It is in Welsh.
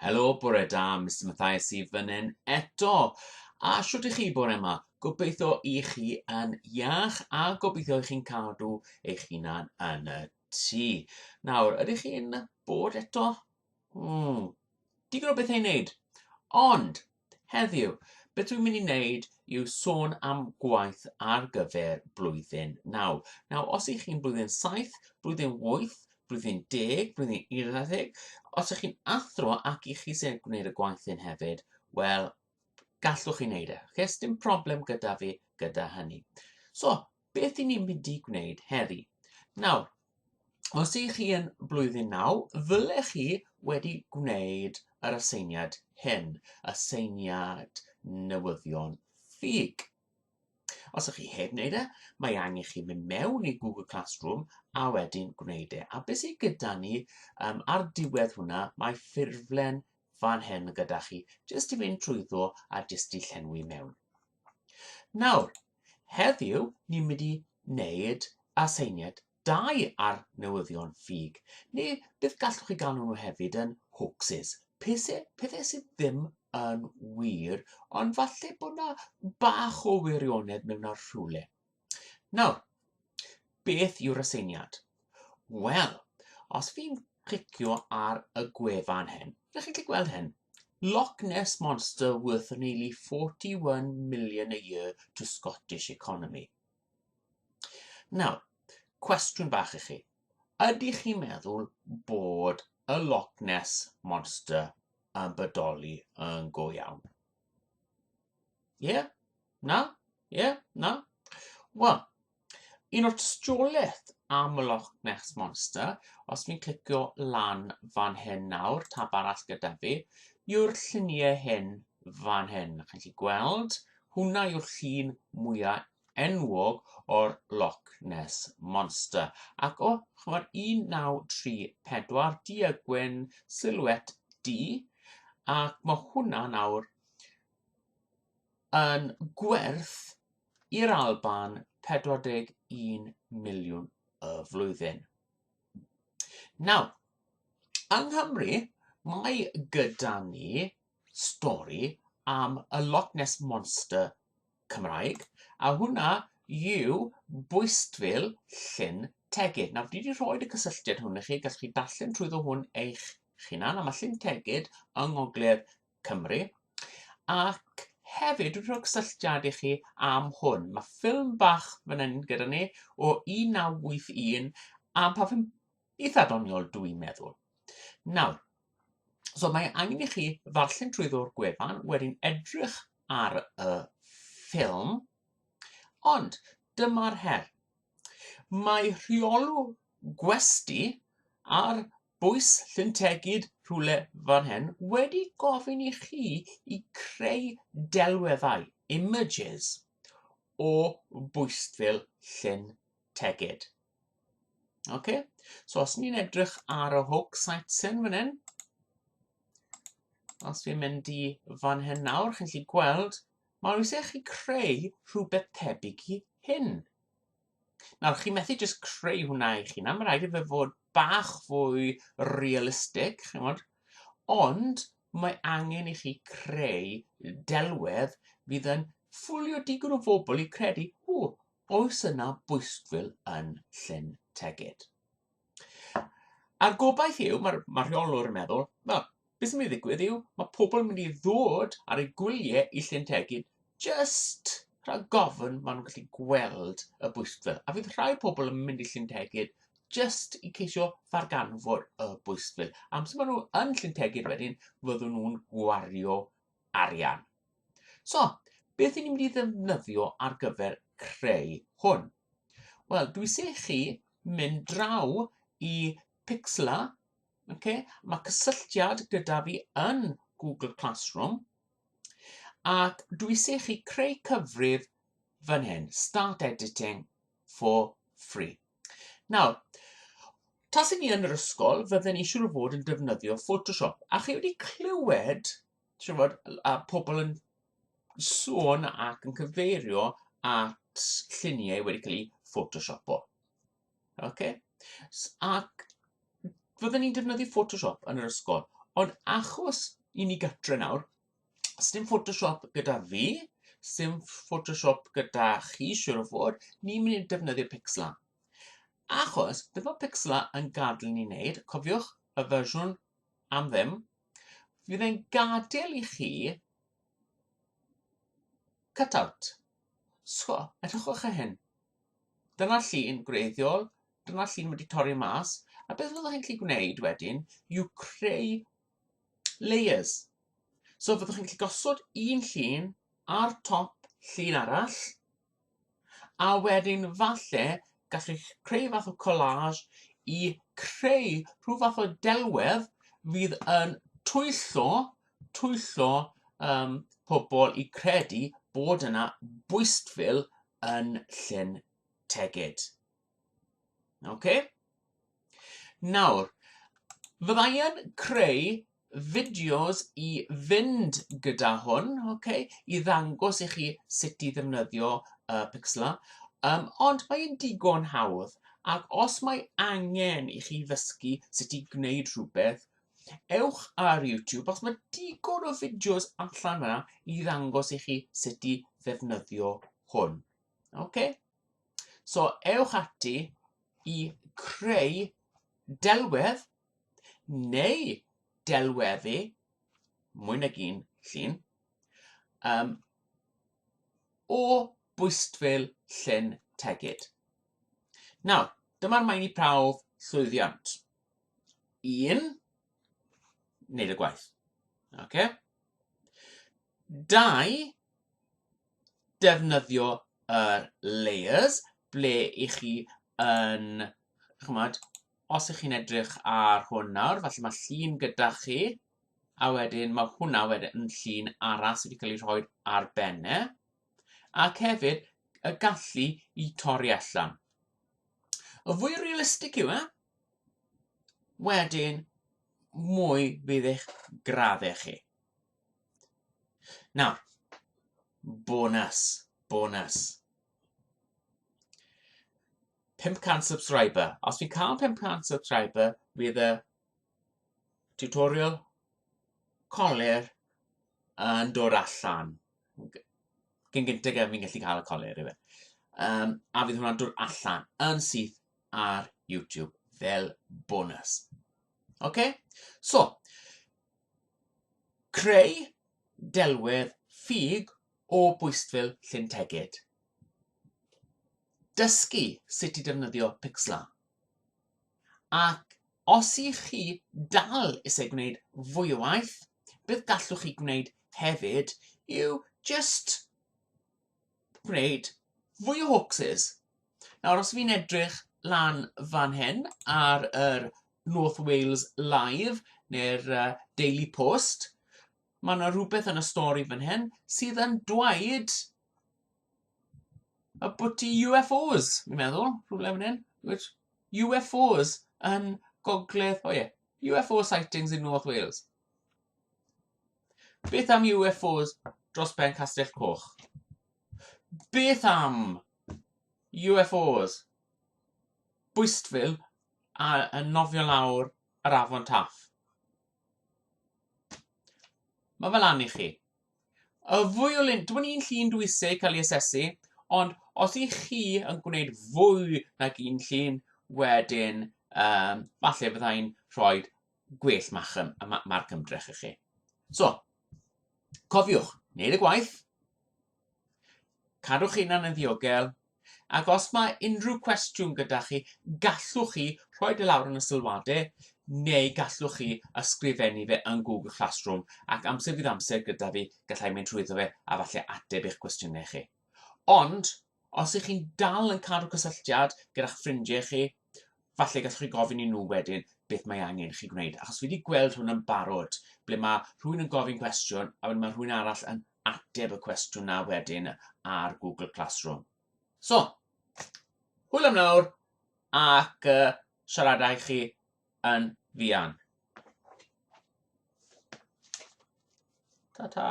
Helo, bore da, Mr Matthias i fan hyn eto. A shwt ych chi bore yma? Gobeithio i chi yn iach a gobeithio i chi'n cadw eich hunan yn y tŷ. Nawr, ydych chi'n bod eto? Digon o bethau i wneud. Ond, heddiw, beth dwi'n mynd i wneud yw sôn am gwaith ar gyfer blwyddyn 9. Nawr, os ych chi'n blwyddyn 7, blwyddyn 8, blwyddyn 10, blwyddyn 11, os ych chi'n athro ac i chi sy'n gwneud y gwaith hyn hefyd, wel, gallwch chi wneud e. Okay? Dim problem gyda fi gyda hynny. So, beth i ni'n mynd i gwneud heddi? Nawr, os ych chi yn blwyddyn 9, ddylech chi wedi gwneud yr aseiniad hyn, aseiniad newyddion ffug. Os ych chi heb wneud e, mae angen chi mynd mewn i Google Classroom a wedyn gwneud e. A beth sydd gyda ni ar diwedd hwnna, mae ffurflen fan hyn gyda chi, jyst i fynd trwyddo a jyst i llenwi mewn. Nawr, heddiw ni'n mynd i wneud aseiniad 2 ar newyddion ffug, neu beth gallwch chi galw nhw hefyd yn hoaxes. Pethau sydd ddim yn wir, ond falle bod yna bach o wirionedd mewn ar rhywle. Nawr, beth yw'r aseiniad? Wel, os fi'n clicio ar y gwefan hyn, ydych chi'n gweld hyn? Loch Ness Monster worth nearly 41 million a year to Scottish economy. Nawr, cwestiwn bach i chi. Ydych chi'n meddwl bod y Loch Ness Monster yn bodoli yn go iawn? Ie? Na? Ie? Na? Wel, un o'r tystiolaeth am y Loch Ness Monster, os fi'n clicio lan fan hyn nawr, tab arall gyda fi, yw'r lluniau hyn fan hyn. Chi'n gallu gweld, hwnna yw'r llun mwyaf enwog o'r Loch Ness Monster. Ac o, chymod, 1934, du a gwyn, silhouette D, ac mae hwnna nawr yn gwerth i'r Alban 41 miliwn y flwyddyn. Nawr, yng Nghymru, mae gyda ni stori am y Loch Ness Monster Cymraeg, a hwnna yw Bwystfil Llyn Tegid. Nawr, dwi wedi rhoi y cysylltiad hwn i chi, gallwch chi darllen trwyddo hwn eich hunan, a mae Llyn Tegid yng Ngogledd Cymru, ac hefyd dwi'n rhoi cysylltiad i chi am hwn. Mae ffilm bach fan hyn gyda ni o 1981 am pa ffilm eitha doniol dwi'n meddwl. Nawr, so mae angen i chi ddarllen trwyddo'r gwefan, wedyn edrych ar y ffilm, ond dyma'r her. Mae rheolwr gwesty ar bwys Llyn Tegid rhywle fan hyn wedi gofyn i chi i creu delweddau, images, o Bwystfil Llyn Tegid. Okay? So os ni'n edrych ar y hoax sites hyn fan hyn, os fi'n mynd i fan hyn nawr, chi'n gallu gweld, mae'n eisiau chi creu rhywbeth tebyg i hyn. Nawr, chi methu jyst creu hwnna eich hunan, mae'n rhaid i fe fod bach fwy realistig, ond mae angen i chi creu delwedd fydd yn ffwlio digon o bobl i credu, oes yna Bwystfil yn Llyn Tegid. A'r gobaith yw, mae'r rheolwr yn meddwl, wel, beth sy'n mynd i ddigwydd yw, mae pobl yn mynd i ddod ar eu gwyliau i Llyn Tegid just rhag gofyn maen nhw'n gallu gweld y Bwystfil. A fydd rhai pobl yn mynd i Llyn Tegid just i ceisio ddarganfod y Bwystfil. Amser maen nhw yn Llyn Tegid wedyn, fyddwn nhw'n gwario arian. So, beth ni'n mynd i ddefnyddio ar gyfer creu hwn? Wel, dwi eisiau chi mynd draw i PIXLR. Okay? Mae cysylltiad gyda fi yn Google Classroom. Ac dwi eisiau chi creu cyfrif fan hyn, Start Editing for Free. Nawr, tas i ni yn yr ysgol, fydden ni siŵr o fod yn defnyddio Photoshop. A chi wedi clywed, pobl yn sôn ac yn cyfeirio at lluniau wedi cael eu Photoshopo. Okay? Ac fydden ni'n defnyddio Photoshop yn yr ysgol, ond achos i ni gytre nawr, sdim Photoshop gyda fi, sdim Photoshop gyda chi, siwr o fod, ni'n mynd i defnyddio PIXLR. Achos, beth mae PIXLR yn gadael ni wneud, cofiwch y fersiwn am ddim, fydd e'n gadael i chi cut-out. So, edrychwch ar hyn. Dyna'r llun gwreiddiol, dyna'r llun wedi torri mas, a beth fyddwch chi'n gallu gwneud wedyn yw creu layers. So, fyddwch chi'n gallu gosod un llun ar top llun arall, a wedyn falle gallwch creu fath o collage i creu rhyw fath o delwedd fydd yn twyllo pobl i credu bod yna bwystfil yn llyn tegid. Okay? Nawr, fyddai yn creu fideos i fynd gyda hwn, okay? I ddangos i chi sut i ddefnyddio PIXLR, ond mae'n digon hawdd, ac os mae angen i chi ddysgu sut i gwneud rhywbeth, ewch ar YouTube, os mae digon o fideos allan yna i ddangos i chi sut i ddefnyddio hwn. Okay? So, ewch ati i creu delwedd neu delweddu, mwy nag un llun, o bwystfil llyn tegid. Nawr, dyma'r maen i prawf llwyddiant. 1. Wneud y gwaith. Okay? 2. Defnyddio yr layers, ble i chi yn, os ych chi'n edrych ar hwn nawr, falle mae llun gyda chi, a wedyn mae hwnna wedyn yn llun arall sydd wedi cael ei rhoi ar bennau, ac hefyd y gallu i torri allan. Y fwy realistig yw wedyn mwy bydd eich graddau chi. Nawr, bonus. 500 subscriber. Os fi'n cael 500 subscriber, bydd y tutorial colir yn dod allan. Cyn gyntaf fi'n gallu cael y colir i fe. A fydd hwnna'n dod allan yn syth ar YouTube fel bonus. Okay? So, creu delwedd ffug o bwystfil llyn tegid. Dysgu sut i defnyddio PIXLR. Ac os i chi dal eisiau gwneud fwy o waith, beth gallwch chi gwneud hefyd yw just gwneud fwy o hoaxes. Nawr, os fi'n edrych lan fan hyn ar yr North Wales Live neu'r Daily Post, mae yna rhywbeth yn y stori fan hyn sydd yn dweud y bwti UFOs, fi'n meddwl, rhywle fan hyn, which UFOs yn gogledd, UFO sightings in North Wales. Beth am UFOs dros ben Castell Coch? Beth am UFOs? Bwystfil yn nofio lawr yr afon Taff. Mae fel an i chi. Y fwy o lun, dwi'n un llun dwysau cael ei asesu, ond os i chi yn gwneud fwy nag un llun, wedyn, falle byddai'n rhoi gwell marc ymdrech i chi. So, cofiwch, wneud y gwaith, cadwch hunan yn ddiogel, ac os mae unrhyw cwestiwn gyda chi, gallwch chi rhoi dy lawr yn y sylwadau, neu gallwch chi ysgrifennu fe yn Google Classroom, ac amser fydd amser gyda fi gallai mynd trwyddo fe a falle ateb eich cwestiynau chi. Ond, os ych chi'n dal yn cadw cysylltiad gyda'ch ffrindiau chi, falle gallwch chi gofyn i nhw wedyn beth mae angen chi gwneud. Achos fi wedi gweld hwn yn barod, ble mae rhywun yn gofyn cwestiwn, a wedyn mae rhywun arall yn ateb y cwestiwn na wedyn ar Google Classroom. So, hwyl am nawr, ac siaradau chi yn fuan. Ta-ta!